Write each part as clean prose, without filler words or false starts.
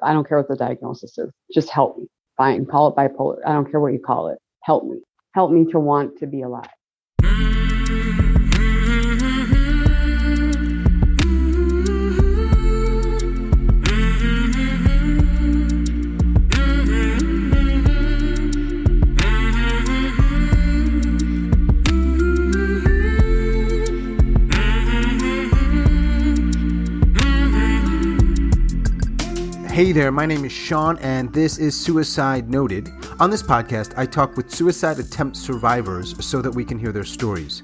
I don't care what the diagnosis is. Just help me. Fine, call it bipolar. I don't care what you call it. Help me. Help me to want to be alive. Hey there, my name is Sean, and this is Suicide Noted. On this podcast, I talk with suicide attempt survivors so that we can hear their stories.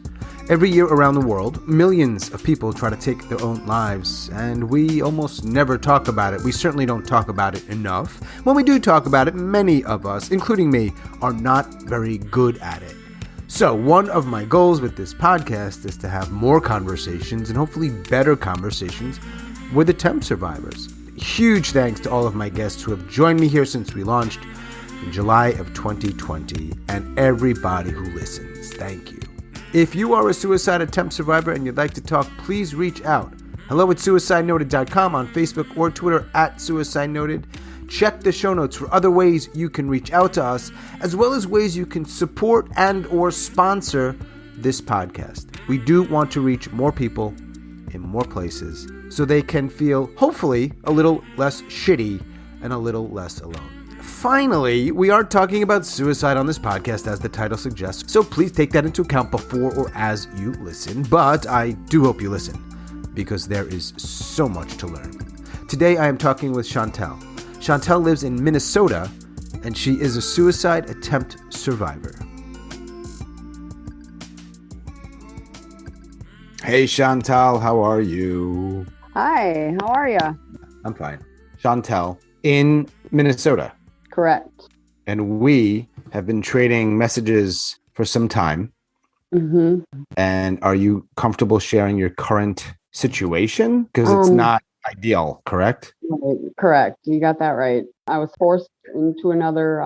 Every year around the world, millions of people try to take their own lives, and we almost never talk about it. We certainly don't talk about it enough. When we do talk about it, many of us, including me, are not very good at it. So one of my goals with this podcast is to have more conversations, and hopefully better conversations, with attempt survivors. Huge thanks to all of my guests who have joined me here since we launched in July of 2020, and everybody who listens. Thank you. If you are a suicide attempt survivor and you'd like to talk, please reach out. hello@suicidenoted.com, on Facebook or Twitter @suicidenoted. Check the show notes for other ways you can reach out to us, as well as ways you can support and or sponsor this podcast. We do want to reach more people in more places so they can feel, hopefully, a little less shitty and a little less alone. Finally, we are talking about suicide on this podcast, as the title suggests, so please take that into account before or as you listen. But I do hope you listen, because there is so much to learn. Today, I am talking with Chantal. Chantal lives in Minnesota, and she is a suicide attempt survivor. Hey, Chantal, how are you? Hi, how are you? I'm fine. Chantal, in Minnesota. Correct. And we have been trading messages for some time. Mm-hmm. And are you comfortable sharing your current situation? Because it's not ideal, correct? Right, correct. You got that right. I was forced into another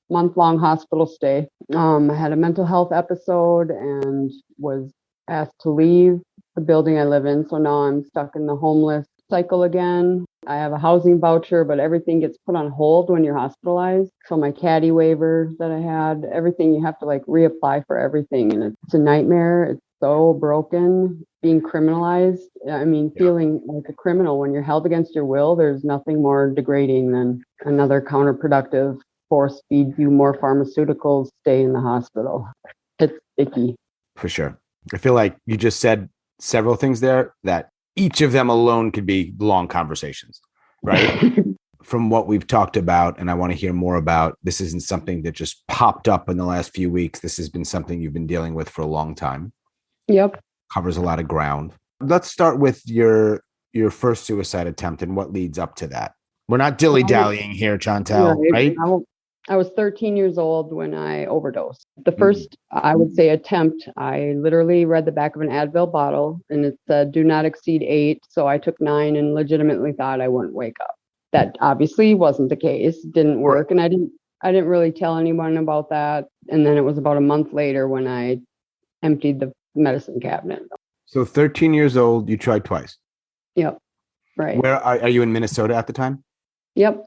month-long hospital stay. I had a mental health episode and was asked to leave the building I live in. So now I'm stuck in the homeless cycle again. I have a housing voucher, but everything gets put on hold when you're hospitalized. So my caddy waiver that I had, everything, you have to like reapply for everything. And it's a nightmare. It's so broken, being criminalized. I mean, feeling like a criminal when you're held against your will. There's nothing more degrading than another counterproductive force feed you more pharmaceuticals, stay in the hospital. It's icky. For sure. I feel like you just said several things there that each of them alone could be long conversations, right? From what we've talked about, and I want to hear more about, this isn't something that just popped up in the last few weeks. This has been something you've been dealing with for a long time. Yep. Covers a lot of ground. Let's start with your first suicide attempt and what leads up to that. We're not dilly-dallying here, Chantal, right? I was 13 years old when I overdosed. The first, I would say, attempt, I literally read the back of an Advil bottle and it said, do not exceed 8. So I took 9 and legitimately thought I wouldn't wake up. That obviously wasn't the case, didn't work. And I didn't really tell anyone about that. And then it was about a month later when I emptied the medicine cabinet. So 13 years old, you tried twice. Yep. Right. Where are you in Minnesota at the time? Yep.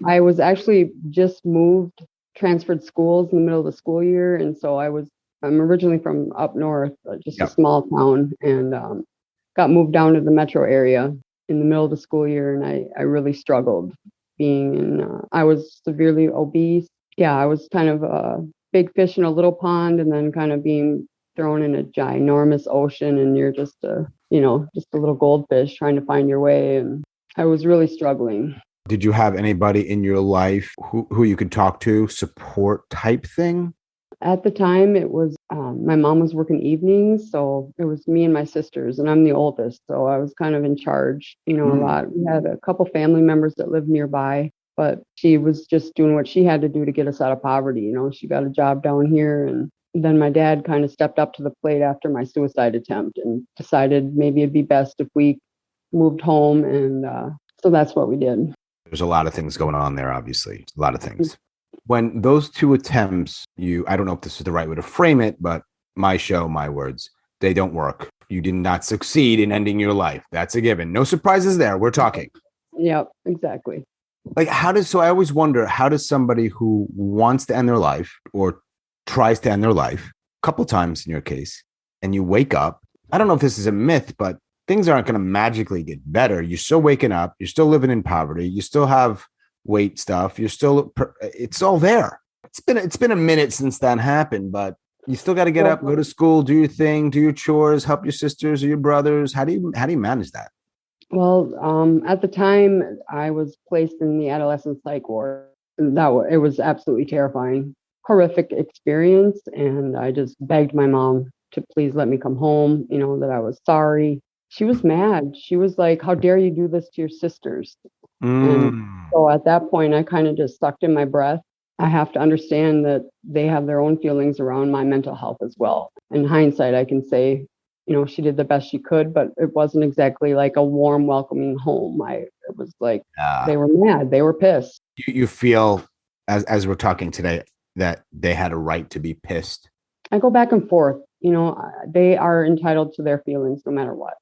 I was actually just moved, transferred schools in the middle of the school year. And so I'm originally from up north, just a small town, and got moved down to the metro area in the middle of the school year. And I really struggled being I was severely obese. Yeah, I was kind of a big fish in a little pond, and then kind of being thrown in a ginormous ocean, and you're just a little goldfish trying to find your way. And I was really struggling. Did you have anybody in your life who you could talk to, support type thing? At the time, it was my mom was working evenings, so it was me and my sisters, and I'm the oldest, so I was kind of in charge, a lot. We had a couple family members that lived nearby, but she was just doing what she had to do to get us out of poverty. She got a job down here, and then my dad kind of stepped up to the plate after my suicide attempt and decided maybe it'd be best if we moved home, and so that's what we did. There's a lot of things going on there, obviously. A lot of things. When those two attempts, I don't know if this is the right way to frame it, but my show, my words, they don't work. You did not succeed in ending your life. That's a given. No surprises there. We're talking. Yep, exactly. Like, I always wonder, how does somebody who wants to end their life or tries to end their life a couple times in your case, and you wake up, I don't know if this is a myth, but things aren't going to magically get better. You're still waking up. You're still living in poverty. You still have weight stuff. It's all there. It's been a minute since that happened, but you still got to get up, go to school, do your thing, do your chores, help your sisters or your brothers. How do you manage that? Well, at the time, I was placed in the adolescent psych ward. It was absolutely terrifying, horrific experience, and I just begged my mom to please let me come home. That I was sorry. She was mad. She was like, "How dare you do this to your sisters?" And Mm. so at that point, I kind of just sucked in my breath. I have to understand that they have their own feelings around my mental health as well. In hindsight, I can say, she did the best she could, but it wasn't exactly like a warm, welcoming home. It was like Uh, they were mad, they were pissed. you feel, as we're talking today, that they had a right to be pissed. I go back and forth. They are entitled to their feelings no matter what.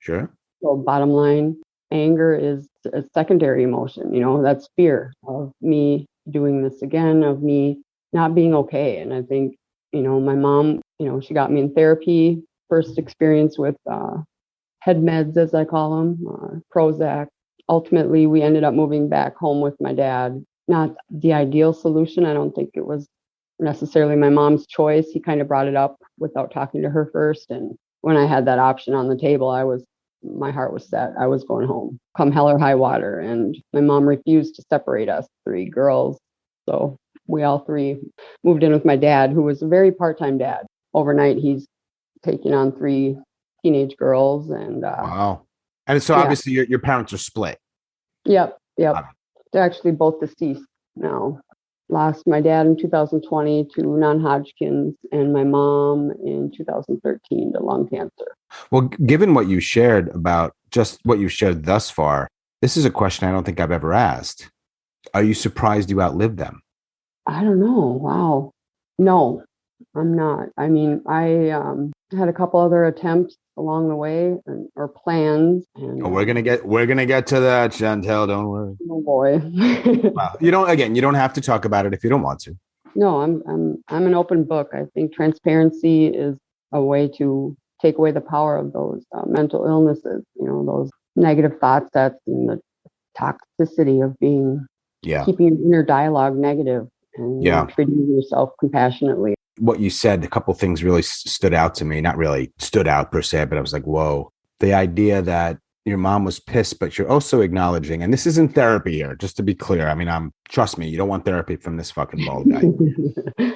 Sure. So, bottom line, anger is a secondary emotion. That's fear of me doing this again, of me not being okay. And I think, my mom, she got me in therapy, first experience with head meds, as I call them, Prozac. Ultimately, we ended up moving back home with my dad. Not the ideal solution. I don't think it was necessarily my mom's choice. He kind of brought it up without talking to her first. And when I had that option on the table, my heart was set. I was going home, come hell or high water. And my mom refused to separate us, three girls. So we all three moved in with my dad, who was a very part-time dad. Overnight, he's taking on three teenage girls. And Wow. And so yeah, obviously your parents are split. yep. They're actually both deceased now. Lost my dad in 2020 to non-Hodgkin's and my mom in 2013 to lung cancer. Well, given what you shared about just what you've shared thus far, this is a question I don't think I've ever asked. Are you surprised you outlived them? I don't know. Wow. No, I'm not. I mean, I had a couple other attempts along the way or plans. And Oh, we're gonna get to that, Chantal. Don't worry. oh boy. Well, you don't have to talk about it if you don't want to. No, I'm an open book. I think transparency is a way to take away the power of those mental illnesses. Those negative thought sets and the toxicity of Yeah. keeping your inner dialogue negative and Yeah. treating yourself compassionately. What you said, a couple things really stood out to me. Not really stood out per se, but I was like, whoa. The idea that your mom was pissed, but you're also acknowledging, and this isn't therapy here, just to be clear. I mean, trust me, you don't want therapy from this fucking bald guy.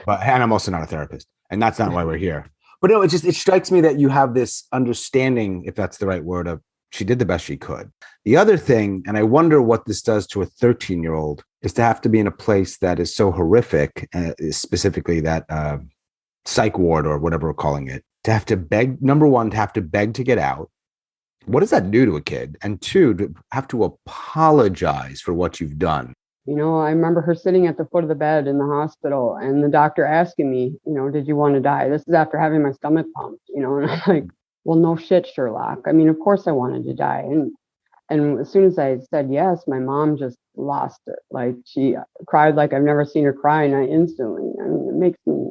And I'm also not a therapist, and that's not why we're here. But no, it strikes me that you have this understanding, if that's the right word, of she did the best she could. The other thing, and I wonder what this does to a 13-year-old, is to have to be in a place that is so horrific, specifically that psych ward or whatever we're calling it, to have to beg, number one, to have to beg to get out. What does that do to a kid? And two, to have to apologize for what you've done. I remember her sitting at the foot of the bed in the hospital and the doctor asking me, did you want to die? This is after having my stomach pumped, and I'm like, well, no shit, Sherlock. I mean, of course I wanted to die. And as soon as I said yes, my mom just lost it. Like she cried like I've never seen her cry, and I instantly, I mean, it makes me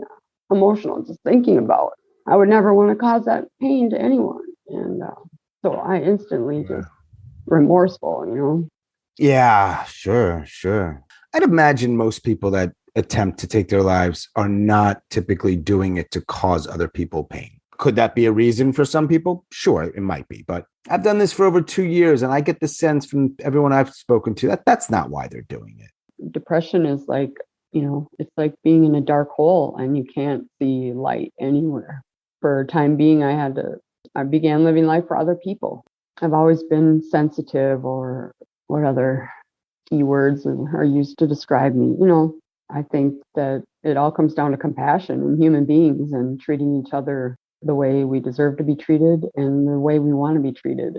emotional just thinking about it. I would never want to cause that pain to anyone. And so I instantly just remorseful. Yeah, sure. I'd imagine most people that attempt to take their lives are not typically doing it to cause other people pain. Could that be a reason for some people? Sure, it might be. But I've done this for over 2 years, and I get the sense from everyone I've spoken to that that's not why they're doing it. Depression is like, it's like being in a dark hole and you can't see light anywhere. For a time being, I began living life for other people. I've always been sensitive, or what other keywords are used to describe me. I think that it all comes down to compassion in human beings and treating each other the way we deserve to be treated and the way we want to be treated.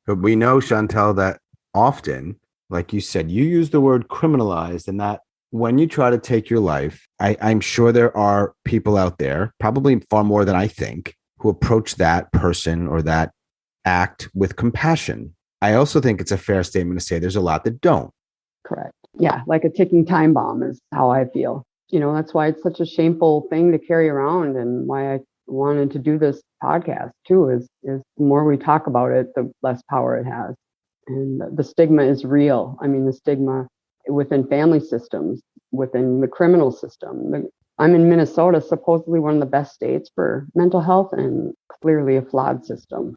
But we know, Chantal, that often, like you said, you use the word criminalized, and that when you try to take your life, I'm sure there are people out there, probably far more than I think, who approach that person or that act with compassion. I also think it's a fair statement to say there's a lot that don't. Correct. Yeah, like a ticking time bomb is how I feel. That's why it's such a shameful thing to carry around, and why I wanted to do this podcast too, is the more we talk about it, the less power it has. And the stigma is real. I mean, the stigma within family systems, within the criminal system. I'm in Minnesota, supposedly one of the best states for mental health, and clearly a flawed system.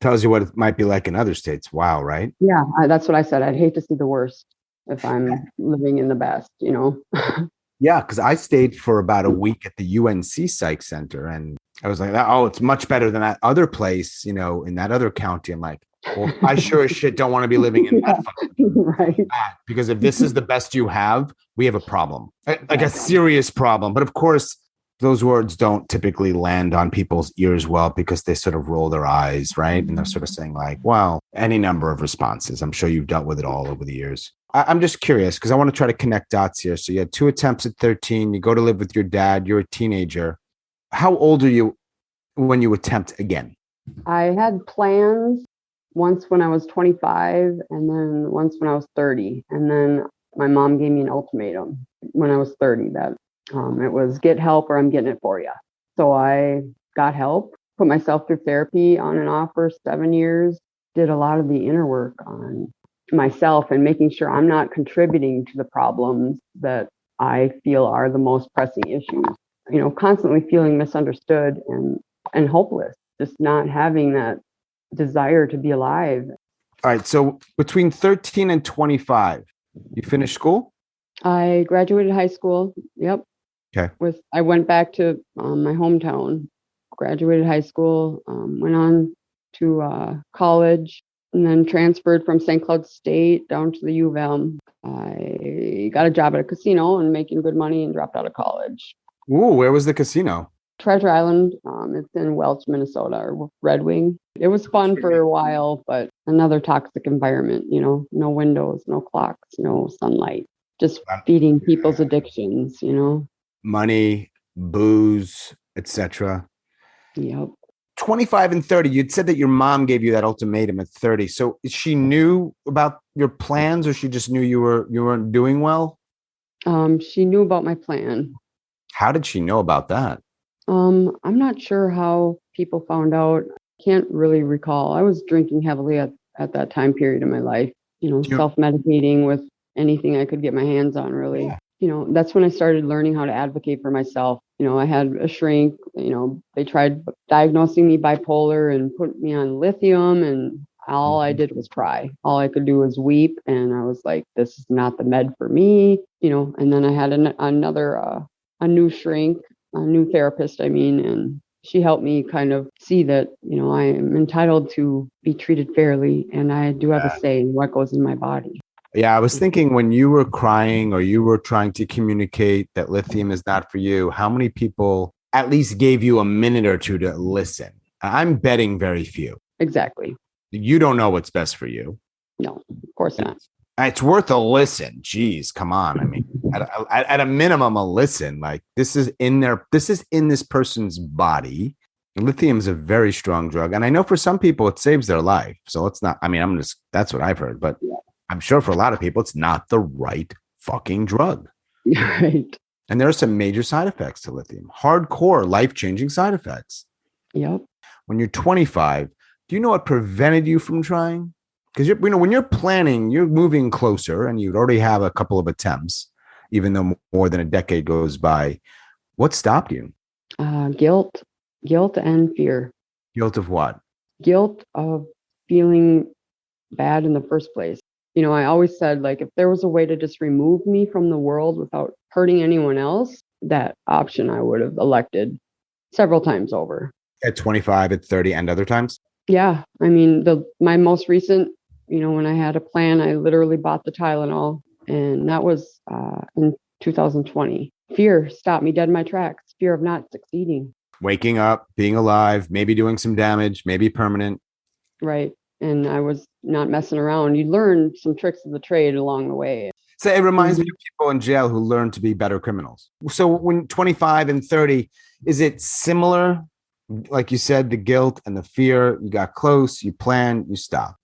Tells you what it might be like in other states. Wow, right? Yeah, that's what I said. I'd hate to see the worst if I'm living in the best, Yeah, because I stayed for about a week at the UNC Psych Center, and I was like, oh, it's much better than that other place, in that other county. I'm like, well, I sure as shit don't want to be living in that right. spot, because if this is the best you have, we have a problem, like a serious problem. But of course, those words don't typically land on people's ears well, because they sort of roll their eyes, right? And they're sort of saying like, well, any number of responses. I'm sure you've dealt with it all over the years. I'm just curious, because I want to try to connect dots here. So you had 2 attempts at 13. You go to live with your dad. You're a teenager. How old are you when you attempt again? I had plans once when I was 25, and then once when I was 30. And then my mom gave me an ultimatum when I was 30 that it was get help or I'm getting it for you. So I got help, put myself through therapy on and off for 7 years, did a lot of the inner work on myself and making sure I'm not contributing to the problems that I feel are the most pressing issues. Constantly feeling misunderstood and hopeless, just not having that desire to be alive. All right. So between 13 and 25, you finished school? I graduated high school. Yep. Okay. I went back to my hometown, graduated high school, went on to college, and then transferred from St. Cloud State down to the U of M. I got a job at a casino and making good money, and dropped out of college. Ooh, where was the casino? Treasure Island. It's in Welch, Minnesota, or Red Wing. It was fun for a while, but another toxic environment, no windows, no clocks, no sunlight, just feeding people's addictions, Money, booze, etc. Yep. 25 and 30, you'd said that your mom gave you that ultimatum at 30. So she knew about your plans, or she just knew you weren't doing well? She knew about my plan. How did she know about that? I'm not sure how people found out. Can't really recall. I was drinking heavily at that time period in my life, self-medicating with anything I could get my hands on, really. Yeah. That's when I started learning how to advocate for myself. I had a shrink, they tried diagnosing me bipolar and put me on lithium, and all I did was cry. All I could do was weep. And I was like, this is not the med for me, and then I had a new shrink, a new therapist, and she helped me kind of see that, I am entitled to be treated fairly, and I do have a say in what goes in my body. Yeah, I was thinking, when you were crying or you were trying to communicate that lithium is not for you, how many people at least gave you a minute or two to listen? I'm betting very few. Exactly. You don't know what's best for you. No, of course not. It's worth a listen. Jeez, come on. I mean, at a minimum, a listen. Like, this is in this person's body. Lithium is a very strong drug. And I know for some people it saves their life. So it's not, that's what I've heard. But I'm sure for a lot of people, it's not the right fucking drug. Right. And there are some major side effects to lithium, hardcore, life-changing side effects. Yep. When you're 25, do you know what prevented you from trying? Because when you're planning, you're moving closer, and you'd already have a couple of attempts, even though more than a decade goes by. What stopped you? Guilt and fear. Guilt of what? Guilt of feeling bad in the first place. I always said, like, if there was a way to just remove me from the world without hurting anyone else, that option I would have elected several times over. At 25, at 30, and other times? Yeah. My most recent, when I had a plan, I literally bought the Tylenol, and that was in 2020. Fear stopped me dead in my tracks. Fear of not succeeding. Waking up, being alive, maybe doing some damage, maybe permanent. Right. And I was not messing around. You learn some tricks of the trade along the way. So it reminds me of people in jail who learn to be better criminals. So when 25 and 30, is it similar? Like you said, the guilt and the fear, you got close, you planned, you stopped.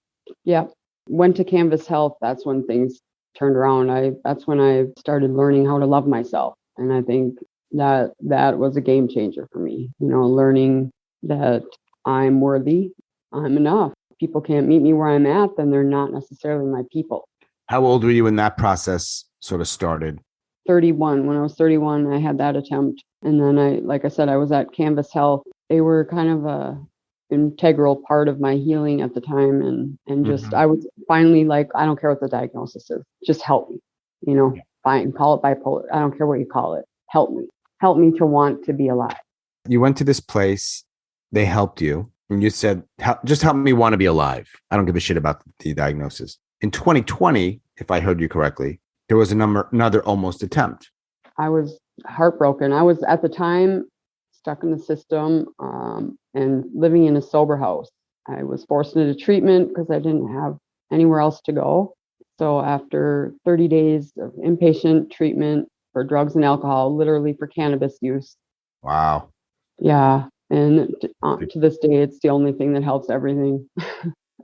Yeah. Went to Canvas Health. That's when things turned around. That's when I started learning how to love myself. And I think that was a game changer for me, learning that I'm worthy, I'm enough. People can't meet me where I'm at, then they're not necessarily my people. How old were you when that process sort of started? 31. When I was 31, I had that attempt. And then like I said, I was at Canvas Health. They were kind of a integral part of my healing at the time. And just, I was finally like, I don't care what the diagnosis is, just help me, fine, call it bipolar. I don't care what you call it. Help me to want to be alive. You went to this place, they helped you, and you said, just help me want to be alive. I don't give a shit about the diagnosis. In 2020, if I heard you correctly, there was another almost attempt. I was heartbroken. I was at the time stuck in the system and living in a sober house. I was forced into treatment because I didn't have anywhere else to go. So after 30 days of inpatient treatment for drugs and alcohol, literally for cannabis use. Wow. Yeah. And to this day, it's the only thing that helps everything.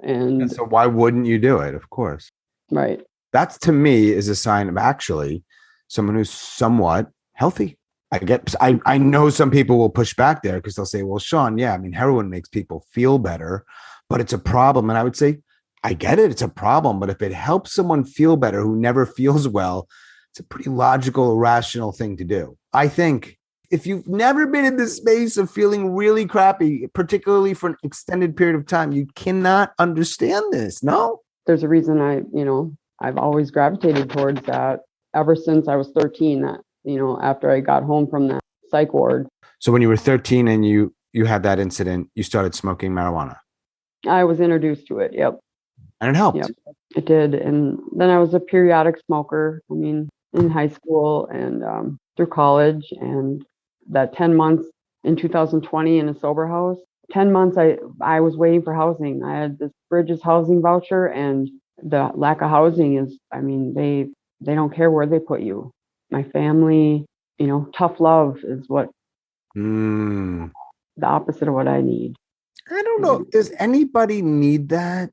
And so why wouldn't you do it? Of course. Right. That's, to me, is a sign of actually someone who's somewhat healthy. I know some people will push back there because they'll say, well, Sean, yeah, I mean, heroin makes people feel better, but it's a problem. And I would say, I get it. It's a problem. But if it helps someone feel better who never feels well, it's a pretty logical, rational thing to do. I think if you've never been in the space of feeling really crappy, particularly for an extended period of time, you cannot understand this. No? There's a reason I've always gravitated towards that ever since I was 13, that, after I got home from that psych ward. So when you were 13 and you had that incident, you started smoking marijuana. I was introduced to it. Yep. And it helped. Yep, it did. And then I was a periodic smoker. I mean, in high school and through college, and that 10 months in 2020 in a sober house, 10 months, I was waiting for housing. I had this Bridges housing voucher, and the lack of housing is, I mean, they don't care where they put you. My family, tough love is what the opposite of what I need. I don't know. Does anybody need that?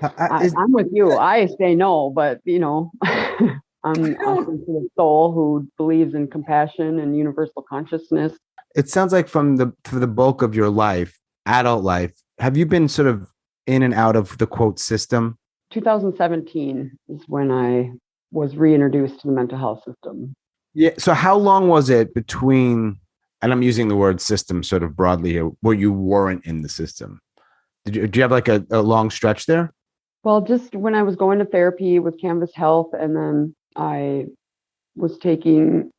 I'm with you. I say no, but I'm a sensitive soul who believes in compassion and universal consciousness. It sounds like for the bulk of your life, adult life, have you been sort of in and out of the quote system? 2017 is when I was reintroduced to the mental health system. Yeah. So how long was it between, and I'm using the word system sort of broadly here, where you weren't in the system? Do you have like a long stretch there? Well, just when I was going to therapy with Canvas Health, and then I was taking,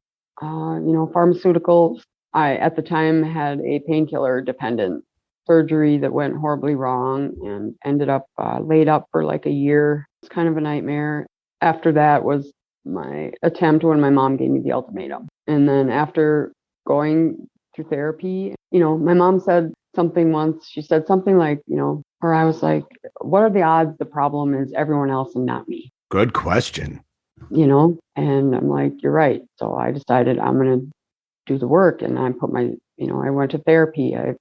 pharmaceuticals. I, at the time, had a painkiller dependent surgery that went horribly wrong and ended up laid up for like a year. It's kind of a nightmare. After that was my attempt when my mom gave me the ultimatum. And then after going through therapy, my mom said something once. She said something like, or I was like, what are the odds the problem is everyone else and not me? Good question. And I'm like, you're right. So I decided I'm going to do the work. And I put I went to therapy. I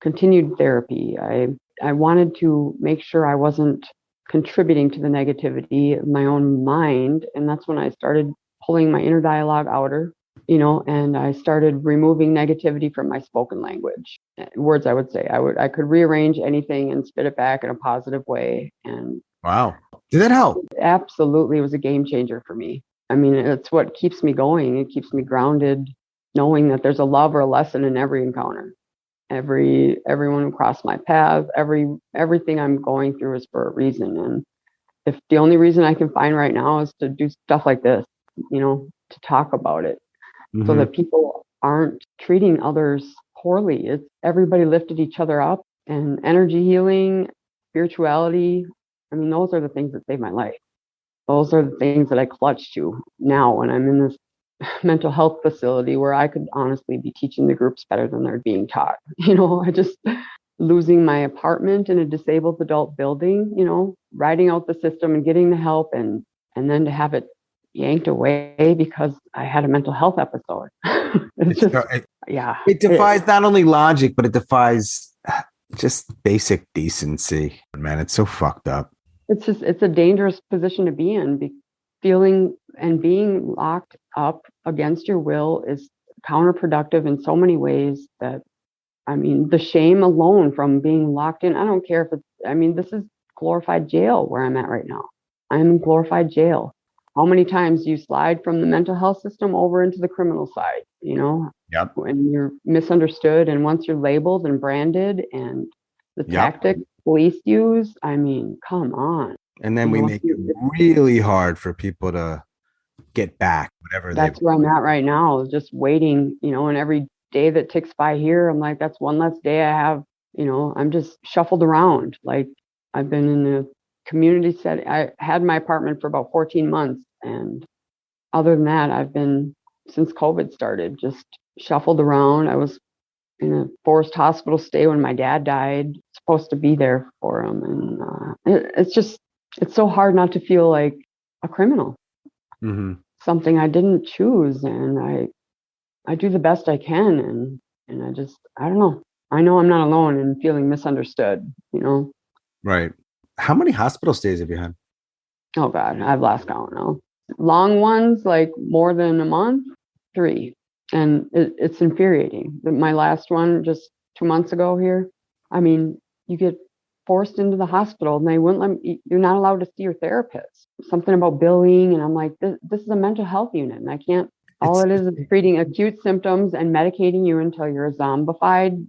continued therapy. I wanted to make sure I wasn't contributing to the negativity of my own mind. And that's when I started pulling my inner dialogue outer, and I started removing negativity from my spoken language. Words I would say. I could rearrange anything and spit it back in a positive way. And wow. Did that help? Absolutely. It was a game changer for me. I mean, it's what keeps me going. It keeps me grounded, knowing that there's a love or a lesson in every encounter. Everyone who crossed my path, everything I'm going through is for a reason. And if the only reason I can find right now is to do stuff like this, to talk about it, so that people aren't treating others poorly. It's everybody lifted each other up, and energy healing, spirituality. I mean, those are the things that save my life. Those are the things that I clutch to now when I'm in this mental health facility where I could honestly be teaching the groups better than they're being taught. I just losing my apartment in a disabled adult building, riding out the system and getting the help, and then to have it yanked away because I had a mental health episode. It defies not only logic, but it defies just basic decency. Man, it's so fucked up. It's a dangerous position to be in feeling and being locked up against your will is counterproductive in so many ways that, I mean, the shame alone from being locked in, I don't care if it's, I mean, this is glorified jail where I'm at right now. I'm in glorified jail. How many times do you slide from the mental health system over into the criminal side, you know, Yep. when you're misunderstood, and once you're labeled and branded and the Yep. tactics police use, I mean, come on. And then You we know, make it really hard for people to get back whatever they've. that's where I'm at right now, just waiting, you know, and every day that ticks by here, I'm like, that's one less day I have, you know, I'm just shuffled around. Like, I've been in a community setting. I had my apartment for about 14 months. And other than that, I've been, since COVID started, just shuffled around. I was in a forced hospital stay when my dad died, supposed to be there for him. And it's so hard not to feel like a criminal. Mm-hmm. Something I didn't choose, and I do the best I can, and I don't know. I know I'm not alone in feeling misunderstood, you know. Right. How many hospital stays have you had? Oh God, I've lost count now. Long ones, like more than a month, 3. And it's infuriating. My last one just 2 months ago here, I mean, you get forced into the hospital and they wouldn't let me, you're not allowed to see your therapist. Something about billing, and I'm like, this is a mental health unit, and I can't, all it is treating acute symptoms and medicating you until you're zombified,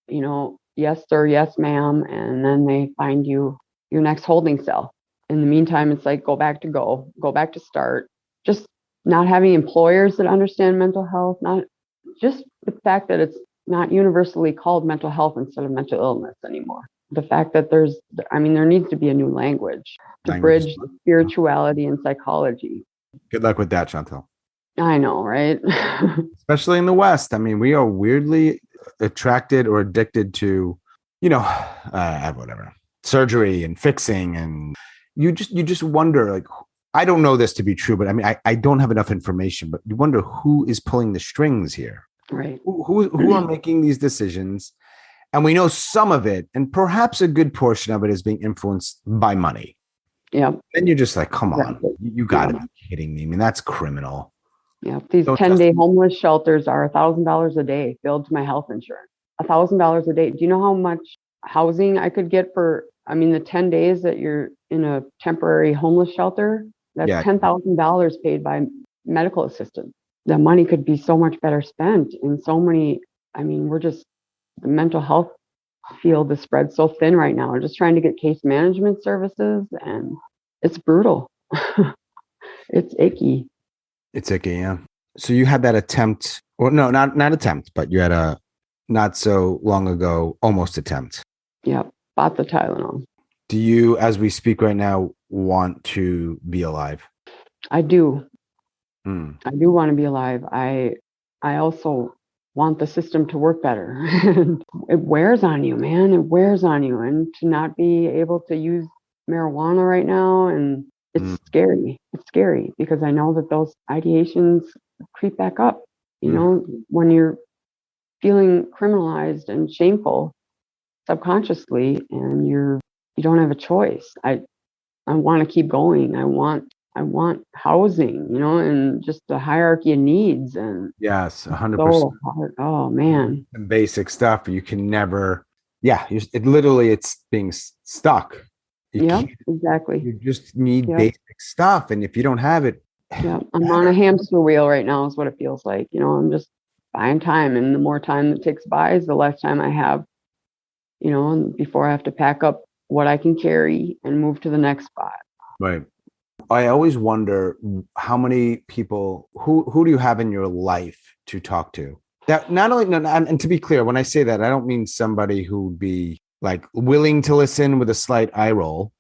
you know, yes sir, yes ma'am, and then they find you your next holding cell. In the meantime, it's like, go back to start. Just not having employers that understand mental health, not just the fact that it's not universally called mental health instead of mental illness anymore. The fact that there needs to be a new language to bridge spirituality and psychology. Good luck with that, Chantal. I know, right? Especially in the West. I mean, we are weirdly attracted or addicted to, you know, whatever, surgery and fixing, and you just wonder, like, I don't know this to be true, but I mean, I don't have enough information, but you wonder who is pulling the strings here. Right. Who are making these decisions? And we know some of it, and perhaps a good portion of it is being influenced by money. Yeah. And you're just like, come on, you got to be kidding me. I mean, that's criminal. Yeah. These 10-day homeless shelters are $1,000 a day billed to my health insurance. $1,000 a day. Do you know how much housing I could get for, I mean, the 10 days that you're in a temporary homeless shelter? That's $10,000 paid by medical assistants. The money could be so much better spent in so many, I mean, the mental health field is spread so thin right now. We're just trying to get case management services, and it's brutal. It's icky. It's icky, yeah. So you had that attempt, or no, not attempt, but you had a not so long ago almost attempt. Yep, bought the Tylenol. Do you, as we speak right now, want to be alive? I do. I do want to be alive. I also want the system to work better. It wears on you, man. It wears on you. And to not be able to use marijuana right now, and it's scary. It's scary because I know that those ideations creep back up. You know, when you're feeling criminalized and shameful subconsciously, and you don't have a choice. I want to keep going. I want housing, you know, and just the hierarchy of needs. And yes, 100%. So hard. Oh man, basic stuff. You can never. Yeah, it's being stuck. Yeah, exactly. You just need basic stuff, and if you don't have it, yeah, I'm on a hamster wheel right now. Is what it feels like. You know, I'm just buying time, and the more time that ticks by, is the less time I have. You know, and before I have to pack up what I can carry and move to the next spot. Right. I always wonder how many people who do you have in your life to talk to? That not only and to be clear, when I say that, I don't mean somebody who would be like willing to listen with a slight eye roll.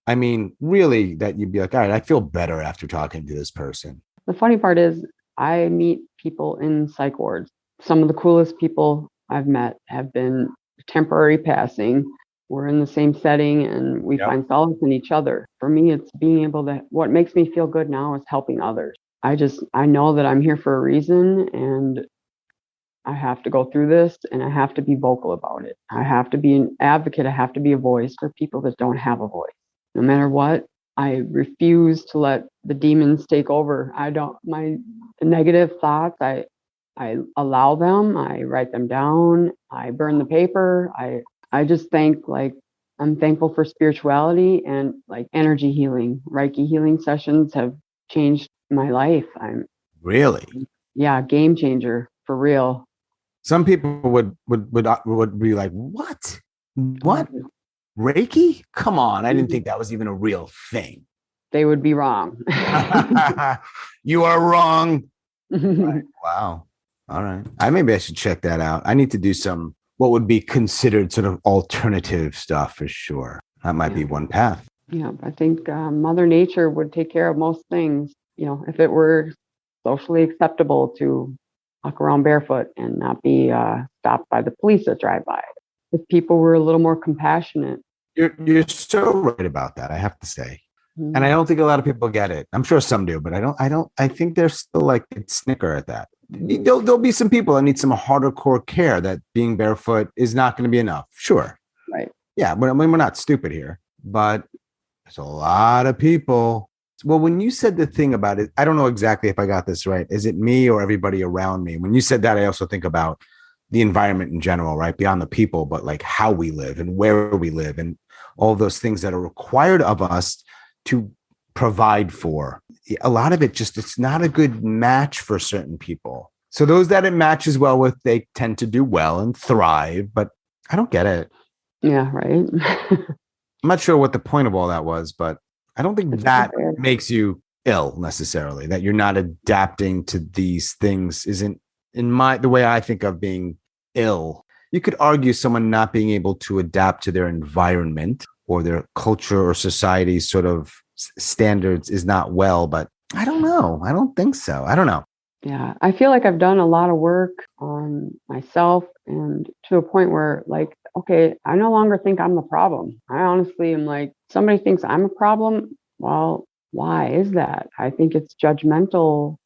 I mean, really, that you'd be like, all right, I feel better after talking to this person. The funny part is I meet people in psych wards. Some of the coolest people I've met have been temporary passing. We're in the same setting and we find solace in each other. For me, it's being able to, what makes me feel good now is helping others. I know that I'm here for a reason, and I have to go through this, and I have to be vocal about it. I have to be an advocate. I have to be a voice for people that don't have a voice. No matter what, I refuse to let the demons take over. The negative thoughts, I allow them, I write them down, I burn the paper. I just think like I'm thankful for spirituality and like energy healing. Reiki healing sessions have changed my life. Really? Yeah, game changer for real. Some people would be like, what? What? Oh, Reiki? Come on. I didn't think that was even a real thing. they would be wrong. You are wrong. Right. Wow. All right. Maybe I should check that out. I need to do some what would be considered sort of alternative stuff for sure. That might be one path. Yeah, I think Mother Nature would take care of most things. If it were socially acceptable to walk around barefoot and not be stopped by the police that drive by. If people were a little more compassionate. You're so right about that, I have to say. Mm-hmm. And I don't think a lot of people get it. I'm sure some do, but I think they're still like snicker at that. There'll be some people that need some harder core care that being barefoot is not going to be enough. Sure. Right. Yeah. But I mean, we're not stupid here, but there's a lot of people. Well, when you said the thing about it, I don't know exactly if I got this right. Is it me or everybody around me? When you said that, I also think about the environment in general, right? Beyond the people, but like how we live and where we live and all those things that are required of us to provide for. A lot of it it's not a good match for certain people. So those that it matches well with, they tend to do well and thrive, but I don't get it. Yeah, right. I'm not sure what the point of all that was, but I don't think that makes you ill necessarily, that you're not adapting to these things isn't the way I think of being ill. You could argue someone not being able to adapt to their environment or their culture or society's sort of standards is not well, but I don't know. I don't think so. I don't know. Yeah, I feel like I've done a lot of work on myself and to a point where like, okay, I no longer think I'm the problem. I honestly am like, somebody thinks I'm a problem. Well, why is that? I think it's judgmental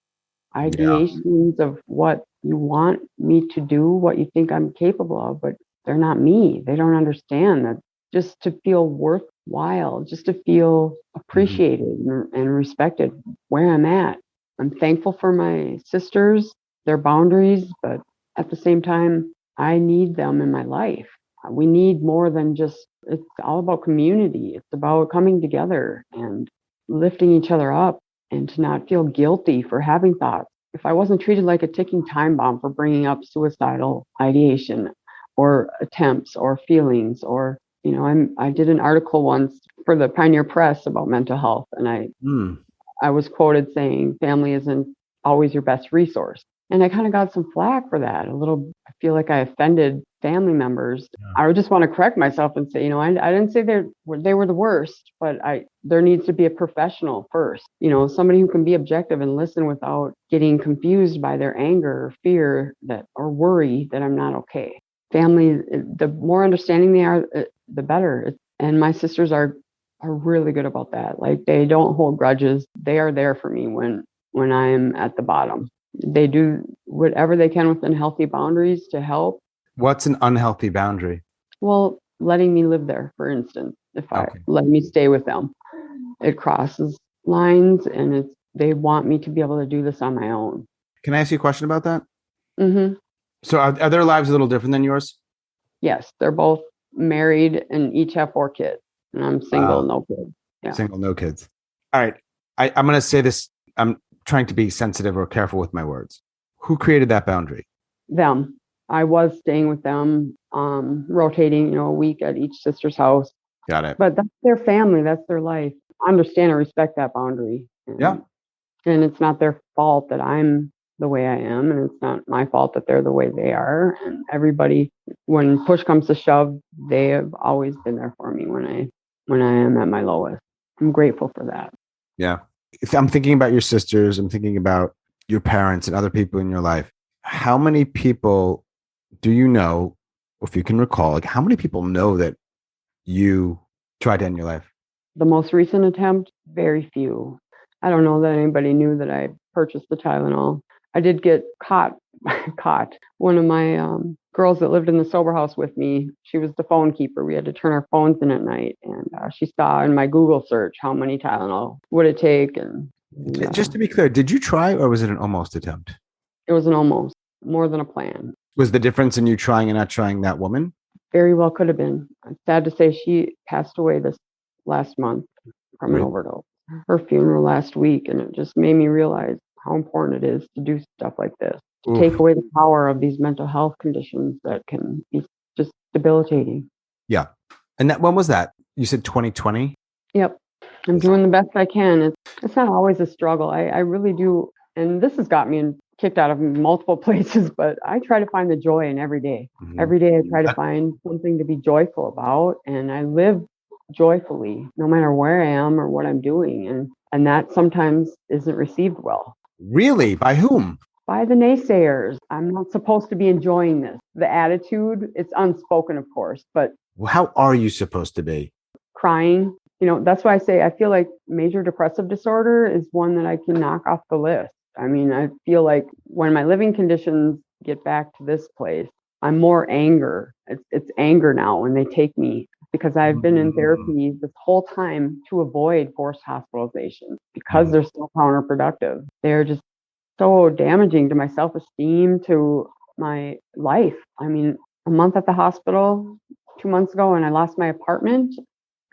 ideations of what you want me to do, what you think I'm capable of, but they're not me. They don't understand that just to feel worthwhile, just to feel appreciated and respected where I'm at. I'm thankful for my sisters, their boundaries, but at the same time, I need them in my life. We need more than it's all about community. It's about coming together and lifting each other up and to not feel guilty for having thoughts. If I wasn't treated like a ticking time bomb for bringing up suicidal ideation or attempts or feelings or, I did an article once for the Pioneer Press about mental health. And I was quoted saying, family isn't always your best resource. And I kind of got some flack for that. I feel like I offended family members. Yeah. I would just want to correct myself and say, I didn't say they were the worst, but there needs to be a professional first, somebody who can be objective and listen without getting confused by their anger or fear or worry that I'm not okay. Family, the more understanding they are, the better. And my sisters are really good about that. Like they don't hold grudges. They are there for me when I'm at the bottom. They do whatever they can within healthy boundaries to help. What's an unhealthy boundary? Well, letting me live there, for instance, if I let me stay with them, it crosses lines and they want me to be able to do this on my own. Can I ask you a question about that? Mm-hmm. So are their lives a little different than yours? Yes, they're both married and each have 4 kids. And I'm single, no kids. Yeah. Single, no kids. All right. I'm going to say this. I'm trying to be sensitive or careful with my words. Who created that boundary? Them. I was staying with them, rotating, a week at each sister's house. Got it. But that's their family. That's their life. I understand and respect that boundary. And it's not their fault that I'm the way I am. And it's not my fault that they're the way they are. And everybody, when push comes to shove, they have always been there for me when I am at my lowest. I'm grateful for that. Yeah. If I'm thinking about your sisters, I'm thinking about your parents and other people in your life. How many people do you know, if you can recall, like how many people know that you tried to end your life? The most recent attempt, very few. I don't know that anybody knew that I purchased the Tylenol. I did get caught. One of my girls that lived in the sober house with me, she was the phone keeper. We had to turn our phones in at night. And she saw in my Google search how many Tylenol would it take. And Just to be clear, did you try or was it an almost attempt? it was an almost, more than a plan. Was the difference in you trying and not trying that woman? Very well could have been. I'm sad to say she passed away this last month from an overdose. Her funeral last week, and it just made me realize how important it is to do stuff like this. To take away the power of these mental health conditions that can be just debilitating. Yeah. And when was that? You said 2020? Yep. I'm doing the best I can. It's not always a struggle. I really do. And this has got me kicked out of multiple places, but I try to find the joy in every day. Mm-hmm. Every day I try to find something to be joyful about, and I live joyfully no matter where I am or what I'm doing. And that sometimes isn't received well. Really? By whom? By the naysayers. I'm not supposed to be enjoying this. The attitude, it's unspoken, of course, but how are you supposed to be? Crying. That's why I say I feel like major depressive disorder is one that I can knock off the list. I mean, I feel like when my living conditions get back to this place, I'm more anger. It's anger now when they take me, because I've been in therapy this whole time to avoid forced hospitalizations because they're so counterproductive. They're just so damaging to my self-esteem, to my life. I mean, a month at the hospital 2 months ago, and I lost my apartment,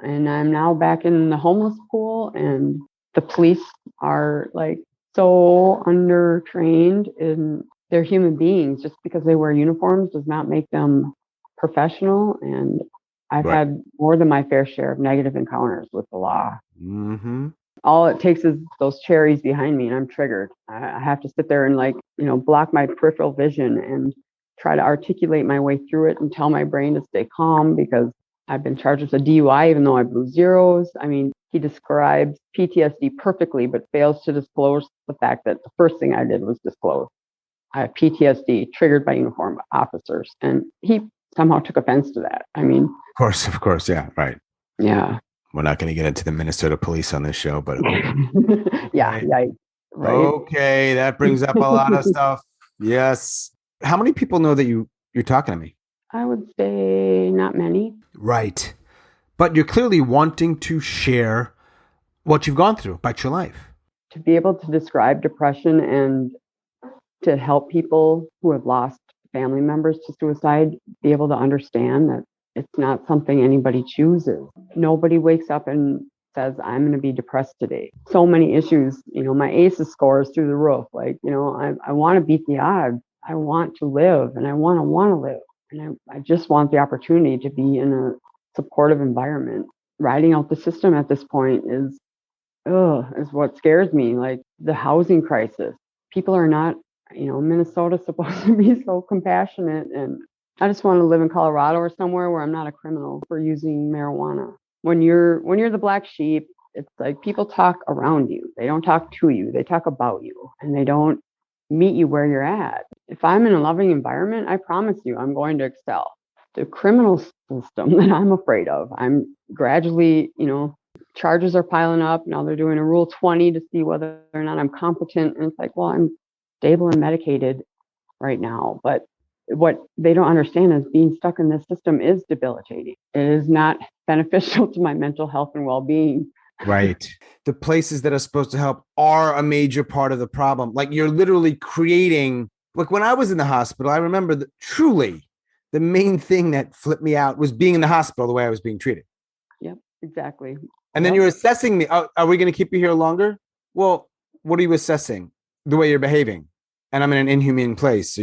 and I'm now back in the homeless pool, and the police are like so undertrained, and they're human beings. Just because they wear uniforms does not make them professional. And I've had more than my fair share of negative encounters with the law. Mm-hmm. All it takes is those cherries behind me and I'm triggered. I have to sit there and block my peripheral vision and try to articulate my way through it and tell my brain to stay calm, because I've been charged with a DUI even though I blew zeros. I mean, he describes PTSD perfectly, but fails to disclose the fact that the first thing I did was disclose I have PTSD triggered by uniformed officers. And he somehow took offense to that. I mean, of course. Yeah. Right. Yeah. We're not going to get into the Minnesota police on this show, but yeah. Right. Okay. That brings up a lot of stuff. Yes. How many people know that you're talking to me? I would say not many. Right. But you're clearly wanting to share what you've gone through about your life. To be able to describe depression and to help people who have lost family members to suicide be able to understand that it's not something anybody chooses. Nobody wakes up and says, I'm going to be depressed today. So many issues, my ACEs score is through the roof. I want to beat the odds. I want to live, and I want to live. And I just want the opportunity to be in a supportive environment. Riding out the system at this point is what scares me. Like the housing crisis. People are not, Minnesota's supposed to be so compassionate, and I just want to live in Colorado or somewhere where I'm not a criminal for using marijuana. When you're the black sheep, it's like people talk around you. They don't talk to you. They talk about you, and they don't meet you where you're at. If I'm in a loving environment, I promise you I'm going to excel. The criminal system that I'm afraid of, I'm gradually, charges are piling up. Now they're doing a Rule 20 to see whether or not I'm competent. And it's like, well, I'm stable and medicated right now. But what they don't understand is being stuck in this system is debilitating. It is not beneficial to my mental health and well-being. Right. The places that are supposed to help are a major part of the problem. Like you're literally creating, like when I was in the hospital, I remember that truly the main thing that flipped me out was being in the hospital, the way I was being treated. Yep, exactly. And then you're assessing me. Oh, are we going to keep you here longer? Well, what are you assessing? The way you're behaving. And I'm in an inhumane place. So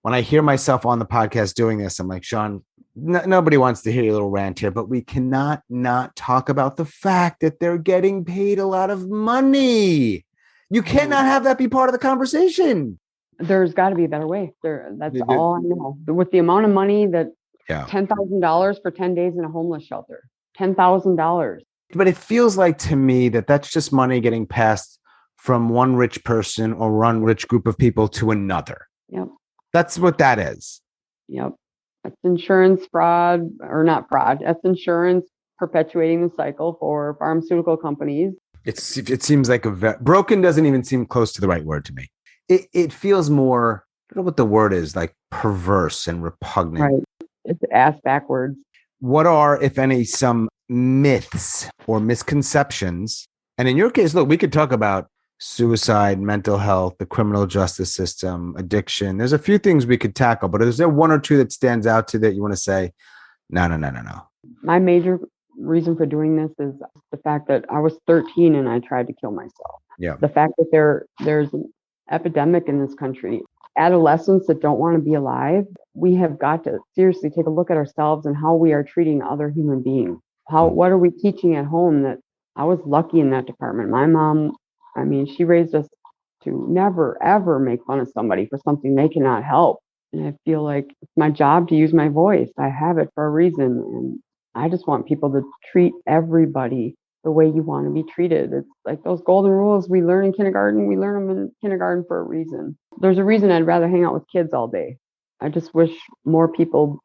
when I hear myself on the podcast doing this, I'm like, Sean, nobody wants to hear your little rant here, but we cannot not talk about the fact that they're getting paid a lot of money. You cannot have that be part of the conversation. There's got to be a better way. That's all I know. With the amount of money that $10,000 for 10 days in a homeless shelter, $10,000. But it feels like to me that that's just money getting passed from one rich person or one rich group of people to another. Yep. That's what that is. Yep. That's insurance fraud, or not fraud. That's insurance perpetuating the cycle for pharmaceutical companies. It seems like broken doesn't even seem close to the right word to me. it feels more, I don't know what the word is, like perverse and repugnant. Right. It's ass backwards. What are, if any, some myths or misconceptions? And in your case, look, we could talk about suicide, mental health, the criminal justice system, addiction. There's a few things we could tackle, but is there one or two that stands out to that you want to say, no, no, no, no, no? My major reason for doing this is the fact that I was 13 and I tried to kill myself. Yeah. The fact that there's an epidemic in this country, adolescents that don't want to be alive. We have got to seriously take a look at ourselves and how we are treating other human beings. What are we teaching at home? That I was lucky in that department. My mom, I mean, she raised us to never, ever make fun of somebody for something they cannot help. And I feel like it's my job to use my voice. I have it for a reason. And I just want people to treat everybody the way you want to be treated. It's like those golden rules we learn in kindergarten. We learn them in kindergarten for a reason. There's a reason I'd rather hang out with kids all day. I just wish more people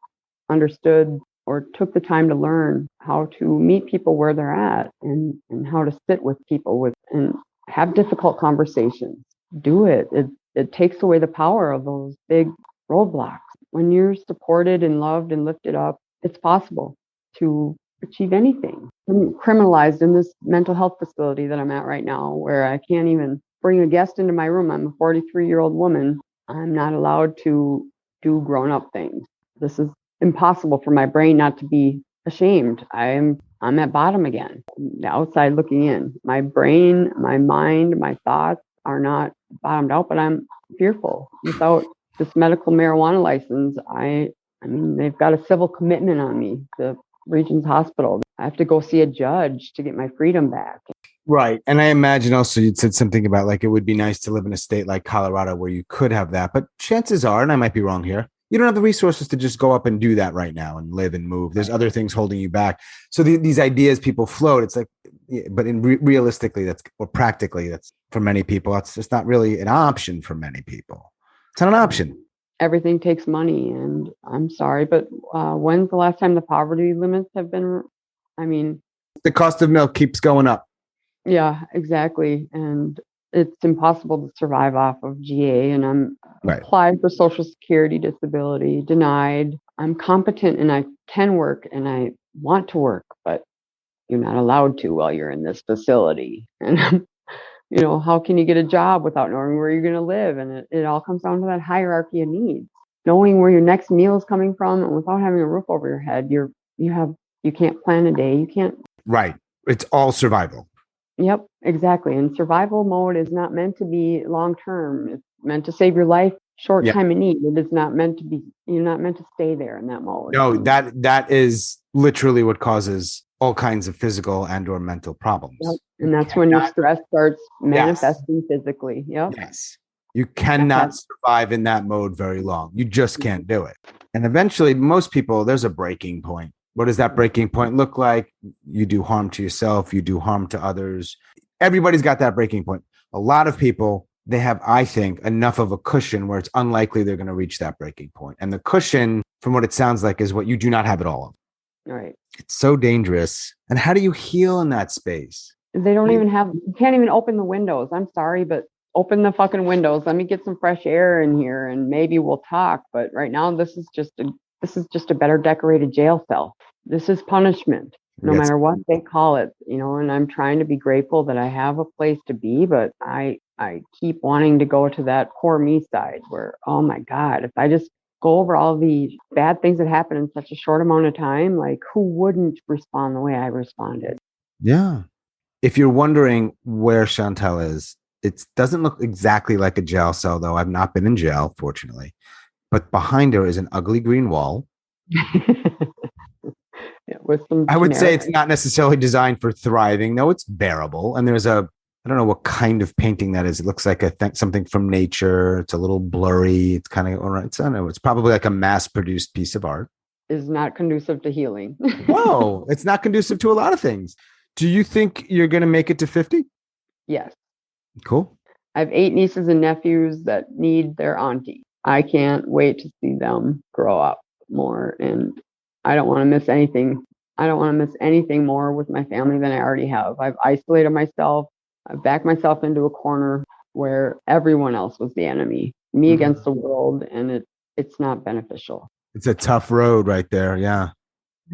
understood or took the time to learn how to meet people where they're at and how to sit with people with and have difficult conversations. Do it. It takes away the power of those big roadblocks. When you're supported and loved and lifted up, it's possible to achieve anything. I'm criminalized in this mental health facility that I'm at right now, where I can't even bring a guest into my room. I'm a 43-year-old woman. I'm not allowed to do grown-up things. This is impossible for my brain not to be ashamed. I'm at bottom again, the outside looking in. My brain, my mind, my thoughts are not bottomed out, but I'm fearful. Without this medical marijuana license, I mean, they've got a civil commitment on me, the Regions Hospital. I have to go see a judge to get my freedom back. Right. And I imagine also you'd said something about like it would be nice to live in a state like Colorado where you could have that. But chances are, and I might be wrong here, you don't have the resources to just go up and do that right now and live and move. There's other things holding you back. So these ideas people float, it's like, but realistically, or practically, that's for many people, that's just not really an option for many people. It's not an option. Everything takes money, and I'm sorry, but when's the last time the poverty limits have been? I mean, the cost of milk keeps going up. Yeah, exactly. And it's impossible to survive off of GA. And I'm applied for Social Security disability, denied. I'm competent and I can work and I want to work, but you're not allowed to while you're in this facility. And, how can you get a job without knowing where you're going to live? And it all comes down to that hierarchy of needs. Knowing where your next meal is coming from and without having a roof over your head, you can't plan a day. You can't. Right. It's all survival. Yep, exactly. And survival mode is not meant to be long term. It's meant to save your life short time in need. It is not meant to be, you're not meant to stay there in that mode. No, that is literally what causes all kinds of physical and or mental problems. Yep. And that's when your stress starts manifesting physically. Yep. Yes. You cannot survive in that mode very long. You just can't do it. And eventually, most people, there's a breaking point. What does that breaking point look like? You do harm to yourself. You do harm to others. Everybody's got that breaking point. A lot of people, they have, I think, enough of a cushion where it's unlikely they're going to reach that breaking point. And the cushion, from what it sounds like, is what you do not have at all of. Right. It's so dangerous. And how do you heal in that space? They don't even you can't even open the windows. I'm sorry, but open the fucking windows. Let me get some fresh air in here and maybe we'll talk. But right now, this is just a better decorated jail cell. This is punishment, no matter what they call it, and I'm trying to be grateful that I have a place to be, but I keep wanting to go to that poor me side where, oh my God, if I just go over all the bad things that happen in such a short amount of time, like who wouldn't respond the way I responded? Yeah. If you're wondering where Chantal is, it doesn't look exactly like a jail cell, though. I've not been in jail, fortunately. But behind her is an ugly green wall. I would say it's not necessarily designed for thriving. No, it's bearable. And there's I don't know what kind of painting that is. It looks like something from nature. It's a little blurry. It's kind of, I don't know. It's probably like a mass-produced piece of art. Is not conducive to healing. Whoa, it's not conducive to a lot of things. Do you think you're going to make it to 50? Yes. Cool. I have 8 nieces and nephews that need their auntie. I can't wait to see them grow up more. And I don't want to miss anything. I don't want to miss anything more with my family than I already have. I've isolated myself. I've backed myself into a corner. where everyone else was the enemy, me against the world, and it's not beneficial. It's a tough road right there. Yeah.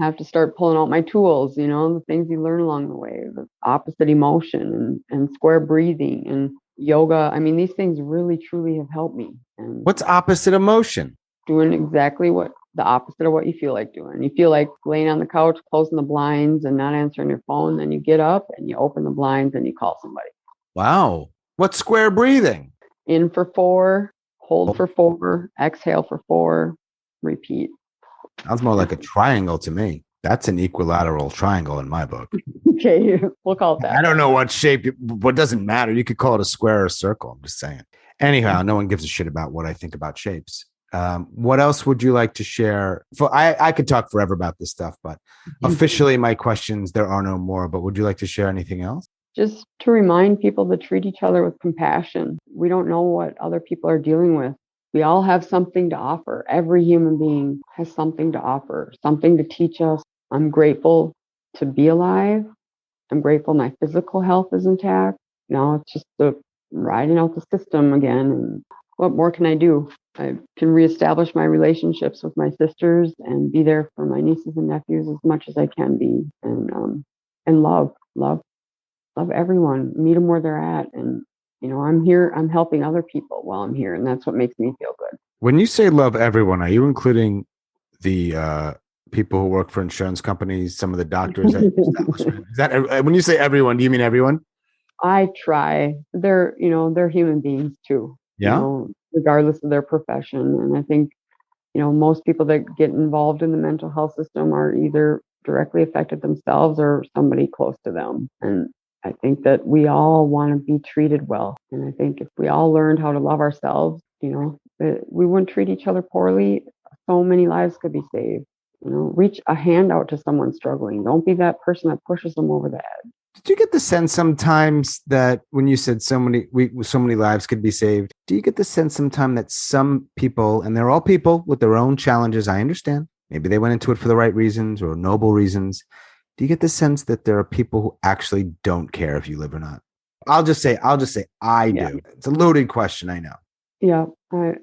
I have to start pulling out my tools, the things you learn along the way, the opposite emotion and square breathing and yoga. I mean, these things really, truly have helped me. And What's opposite emotion? doing exactly what the opposite of what you feel like doing. You feel like laying on the couch, closing the blinds and not answering your phone. Then you get up and you open the blinds and you call somebody. Wow. What's square breathing? In for 4, hold for 4, exhale for 4, repeat. Sounds more like a triangle to me. That's an equilateral triangle in my book. Okay, we'll call it that. I don't know what shape, what doesn't matter. You could call it a square or a circle. I'm just saying. Anyhow, no one gives a shit about what I think about shapes. What else would you like to share? I could talk forever about this stuff, but officially my questions, there are no more. But would you like to share anything else? Just to remind people to treat each other with compassion. We don't know what other people are dealing with. We all have something to offer. Every human being has something to offer, something to teach us. I'm grateful to be alive. I'm grateful my physical health is intact. Now it's just riding out the system again. And what more can I do? I can reestablish my relationships with my sisters and be there for my nieces and nephews as much as I can be. And love everyone, meet them where they're at. And, I'm here, I'm helping other people while I'm here. And that's what makes me feel good. When you say love everyone, are you including the people who work for insurance companies, some of the doctors? Is that when you say everyone, do you mean everyone? I try. They're human beings too. Yeah. Regardless of their profession. And I think, most people that get involved in the mental health system are either directly affected themselves or somebody close to them. And I think that we all want to be treated well. And I think if we all learned how to love ourselves, we wouldn't treat each other poorly. So many lives could be saved. Reach a hand out to someone struggling. Don't be that person that pushes them over the edge. Did you get the sense sometimes that when you said so many lives could be saved, do you get the sense sometimes that some people, and they're all people with their own challenges, I understand, maybe they went into it for the right reasons or noble reasons. Do you get the sense that there are people who actually don't care if you live or not? I'll just say I do. It's a loaded question, I know. Yeah,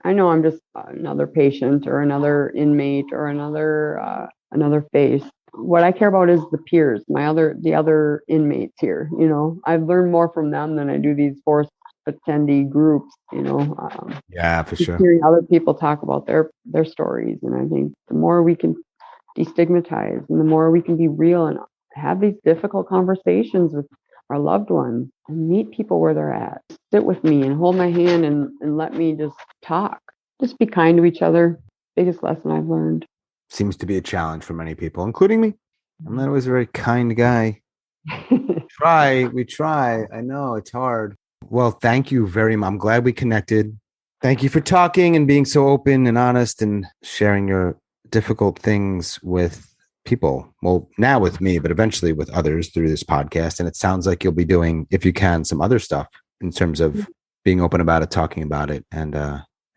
I know I'm just another patient or another inmate or another face. What I care about is the peers, the other inmates here. I've learned more from them than I do these forced attendee groups. Yeah, for sure. Hearing other people talk about their stories, and I think the more we can destigmatize and the more we can be real and have these difficult conversations with our loved ones and meet people where they're at. Sit with me and hold my hand and let me just talk. Just be kind to each other. Biggest lesson I've learned. Seems to be a challenge for many people, including me. I'm not always a very kind guy. We try. I know it's hard. Well, thank you very much. I'm glad we connected. Thank you for talking and being so open and honest and sharing your difficult things with people. Well, now with me, but eventually with others through this podcast. And it sounds like you'll be doing, if you can, some other stuff in terms of being open about it, talking about it. And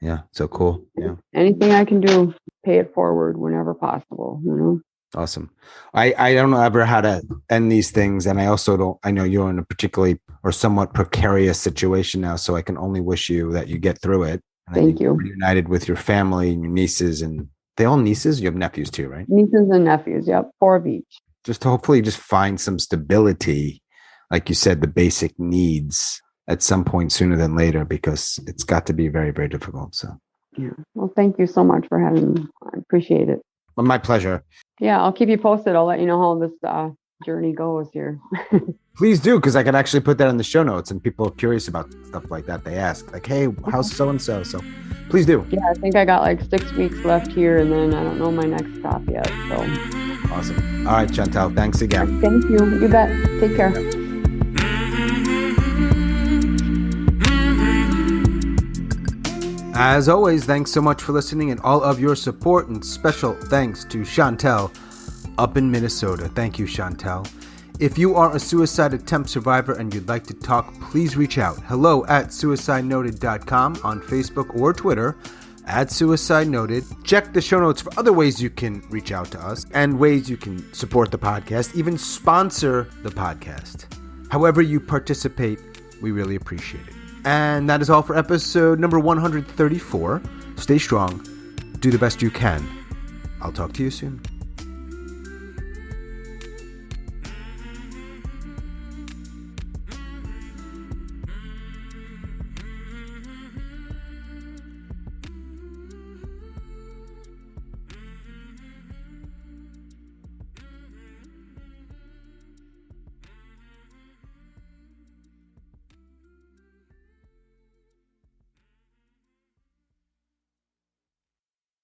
yeah, so cool. Yeah. Anything I can do, pay it forward whenever possible, Awesome. I don't know ever how to end these things. And I know you're in a particularly or somewhat precarious situation now. So I can only wish you that you get through it. And Thank you. Reunited with your family and your nieces, and they all nieces? You have nephews too, right? Nieces and nephews. Yep. 4 of each. Just hopefully just find some stability. Like you said, the basic needs at some point sooner than later, because it's got to be very, very difficult. So, yeah. Well, thank you so much for having me. I appreciate it. Well, my pleasure. Yeah, I'll keep you posted. I'll let you know how this journey goes here. Please do, because I could actually put that in the show notes, and people are curious about stuff like that. They ask, like, hey, how's so-and-so? So please do. Yeah, I think I got like 6 weeks left here, and then I don't know my next stop yet. So awesome. All right, Chantal, thanks again. Thank you. You bet. Take care. Yeah. As always, thanks so much for listening and all of your support, and special thanks to Chantal up in Minnesota. Thank you, Chantal. If you are a suicide attempt survivor and you'd like to talk, please reach out. hello@suicidenoted.com on Facebook or Twitter @suicidenoted. Check the show notes for other ways you can reach out to us and ways you can support the podcast, even sponsor the podcast. However you participate, we really appreciate it. And that is all for episode number 134. Stay strong. Do the best you can. I'll talk to you soon.